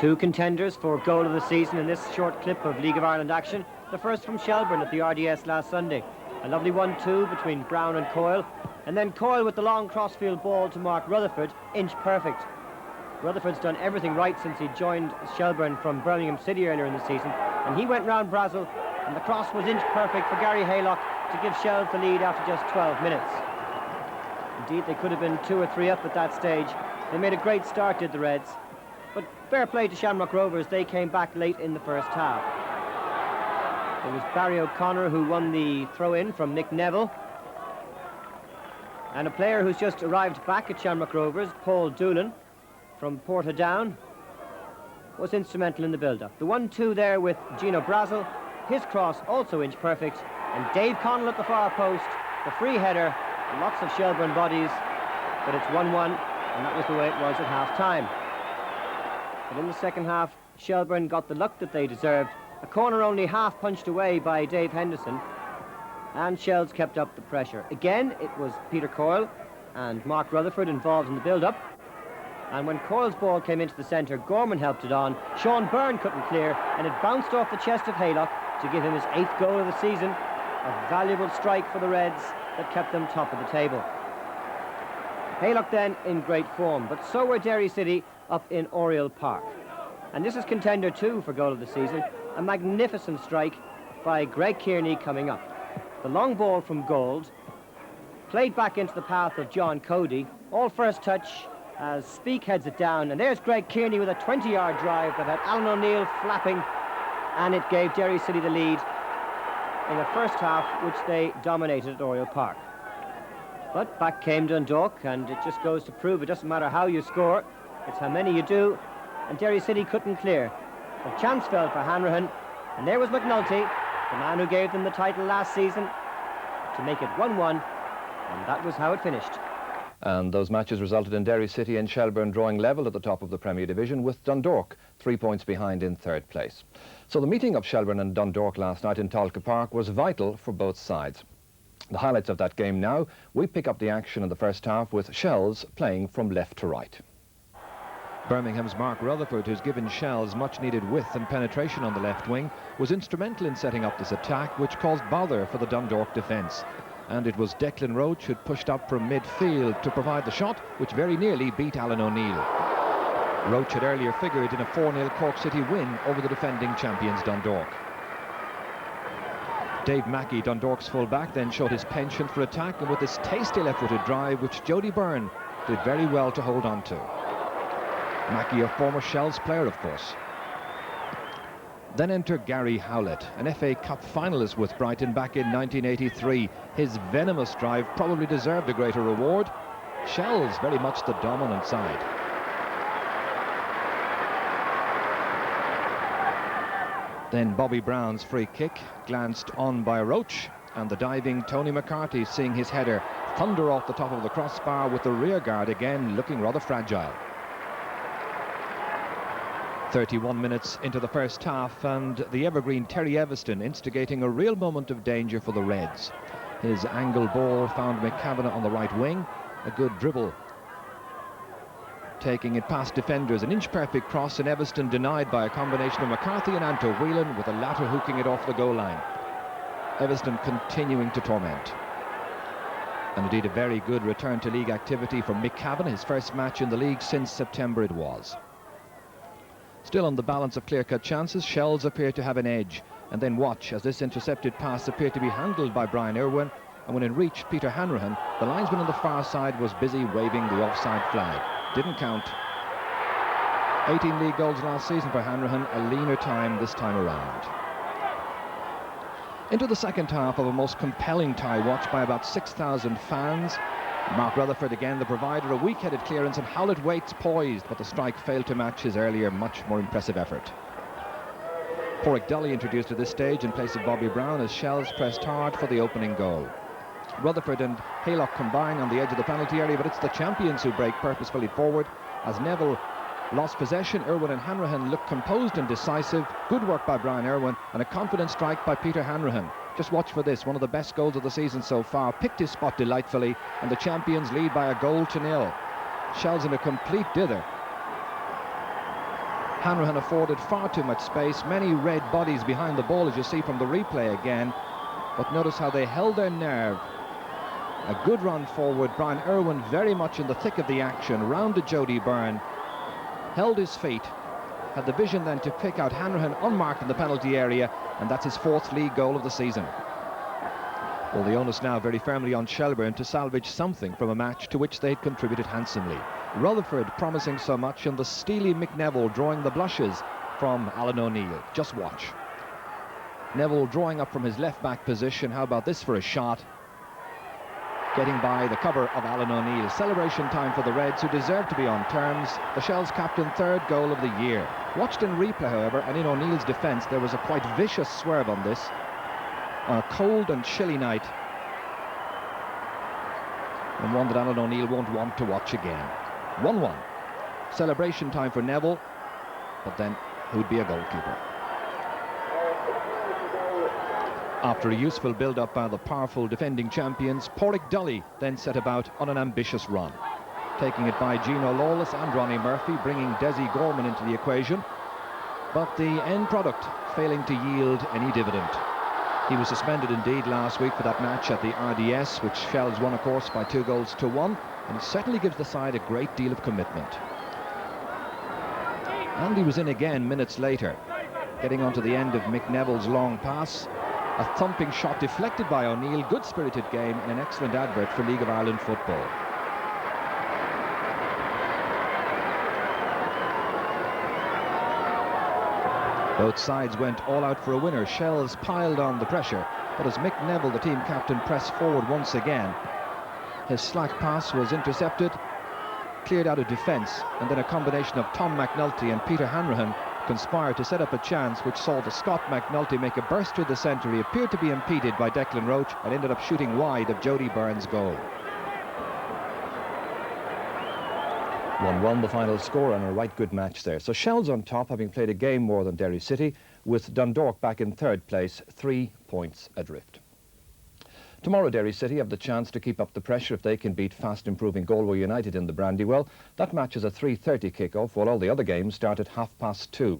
Two contenders for goal of the season in this short clip of League of Ireland action. The first from Shelbourne at the RDS last Sunday. A lovely 1-2 between Brown and Coyle. And then Coyle with the long crossfield ball to Mark Rutherford, inch perfect. Rutherford's done everything right since he joined Shelbourne from Birmingham City earlier in the season. And he went round Brazel, and the cross was inch perfect for Gary Haylock to give Shells the lead after just 12 minutes. Indeed, they could have been 2 or 3 up at that stage. They made a great start, did the Reds. But fair play to Shamrock Rovers, they came back late in the first half. It was Barry O'Connor who won the throw-in from Nick Neville. And a player who's just arrived back at Shamrock Rovers, Paul Doolan, from Portadown, was instrumental in the build-up. The 1-2 there with Gino Brazel, his cross also inch perfect, and Dave Connell at the far post, the free header, lots of Shelbourne bodies, but it's 1-1, and that was the way it was at half-time. But in the second half, Shelbourne got the luck that they deserved. A corner only half punched away by Dave Henderson, and Shells kept up the pressure. Again, it was Peter Coyle and Mark Rutherford involved in the build-up. And when Coyle's ball came into the centre, Gorman helped it on. Sean Byrne couldn't clear, and it bounced off the chest of Haylock to give him his 8th goal of the season. A valuable strike for the Reds that kept them top of the table. Haylock then in great form, but so were Derry City up in Oriel Park. And this is contender 2 for goal of the season. A magnificent strike by Greg Kearney coming up. The long ball from Gold, played back into the path of John Cody. All first touch as Speake heads it down. And there's Greg Kearney with a 20-yard drive that had Alan O'Neill flapping. And it gave Derry City the lead in the first half, which they dominated at Oriel Park. But back came Dundalk, and it just goes to prove it doesn't matter how you score, it's how many you do. And Derry City couldn't clear. A chance fell for Hanrahan, and there was McNulty, the man who gave them the title last season, to make it 1-1, and that was how it finished. And those matches resulted in Derry City and Shelbourne drawing level at the top of the Premier Division, with Dundalk 3 points behind in 3rd place. So the meeting of Shelbourne and Dundalk last night in Tolka Park was vital for both sides. The highlights of that game now. We pick up the action in the first half with Shells playing from left to right. Birmingham's Mark Rutherford, who's given Shells much-needed width and penetration on the left wing, was instrumental in setting up this attack, which caused bother for the Dundalk defence. And it was Declan Roach who'd pushed up from midfield to provide the shot, which very nearly beat Alan O'Neill. Roach had earlier figured in a 4-0 Cork City win over the defending champions Dundalk. Dave Mackey, Dundalk's full-back, then showed his penchant for attack, and with this tasty left-footed drive, which Jody Byrne did very well to hold on to. Mackey, a former Shells player, of course. Then enter Gary Howlett, an FA Cup finalist with Brighton back in 1983. His venomous drive probably deserved a greater reward. Shells very much the dominant side. Then Bobby Brown's free kick, glanced on by Roach, and the diving Tony McCarthy seeing his header thunder off the top of the crossbar, with the rear guard again looking rather fragile. 31 minutes into the first half, and the evergreen Terry Everston instigating a real moment of danger for the Reds. His angle ball found McCavanagh on the right wing. A good dribble, taking it past defenders. An inch-perfect cross, and Everston denied by a combination of McCarthy and Anto Whelan, with the latter hooking it off the goal line. Everston continuing to torment. And indeed a very good return to league activity from Mick Kavanagh, his first match in the league since September it was. Still on the balance of clear-cut chances, Shells appear to have an edge. And then watch as this intercepted pass appeared to be handled by Brian Irwin, and when it reached Peter Hanrahan, the linesman on the far side was busy waving the offside flag. Didn't count. 18 league goals last season for Hanrahan, a leaner time this time around. Into the second half of a most compelling tie, watched by about 6,000 fans. Mark Rutherford again the provider, a weak-headed clearance, and Howlett waits poised, but the strike failed to match his earlier much more impressive effort. Porrick Dully introduced at this stage in place of Bobby Brown as Shells pressed hard for the opening goal. Rutherford and Haylock combine on the edge of the penalty area, but it's the champions who break purposefully forward. As Neville lost possession, Irwin and Hanrahan looked composed and decisive. Good work by Brian Irwin, and a confident strike by Peter Hanrahan. Just watch for this, one of the best goals of the season so far. Picked his spot delightfully, and the champions lead by a 1-0. Shells in a complete dither. Hanrahan afforded far too much space, many red bodies behind the ball, as you see from the replay again. But notice how they held their nerve. A good run forward. Brian Irwin very much in the thick of the action, rounded Jody Byrne, held his feet, had the vision then to pick out Hanrahan unmarked in the penalty area, and that's his 4th league goal of the season. Well, the onus now very firmly on Shelbourne to salvage something from a match to which they had contributed handsomely. Rutherford promising so much, and the steely Mick Neville drawing the blushes from Alan O'Neill. Just watch. Neville drawing up from his left-back position. How about this for a shot? Getting by the cover of Alan O'Neill. Celebration time for the Reds, who deserve to be on terms. The Shells' captain, 3rd goal of the year. Watched in replay, however, and in O'Neill's defence, there was a quite vicious swerve on this on a cold and chilly night, and one that Alan O'Neill won't want to watch again. 1-1. Celebration time for Neville, but then who'd be a goalkeeper? After a useful build-up by the powerful defending champions, Porrick Dully then set about on an ambitious run, taking it by Gino Lawless and Ronnie Murphy, bringing Desi Gorman into the equation, but the end product failing to yield any dividend. He was suspended indeed last week for that match at the RDS, which Shells won, of course, by 2-1, and it certainly gives the side a great deal of commitment. And he was in again minutes later, getting onto the end of Mick Neville's long pass. A thumping shot deflected by O'Neill. Good-spirited game and an excellent advert for League of Ireland football. Both sides went all out for a winner. Shells piled on the pressure, but as Mick Neville, the team captain, pressed forward once again, his slack pass was intercepted, cleared out of defence, and then a combination of Tom McNulty and Peter Hanrahan conspired to set up a chance which saw the Scot McNulty make a burst through the centre. He appeared to be impeded by Declan Roach and ended up shooting wide of Jody Byrne's goal. 1-1 the final score, and a right good match there. So Shells on top, having played a game more than Derry City, with Dundalk back in 3rd place, 3 points adrift. Tomorrow Derry City have the chance to keep up the pressure if they can beat fast improving Galway United in the Brandywell. That match is a 3:30 kick-off, while all the other games start at 2:30.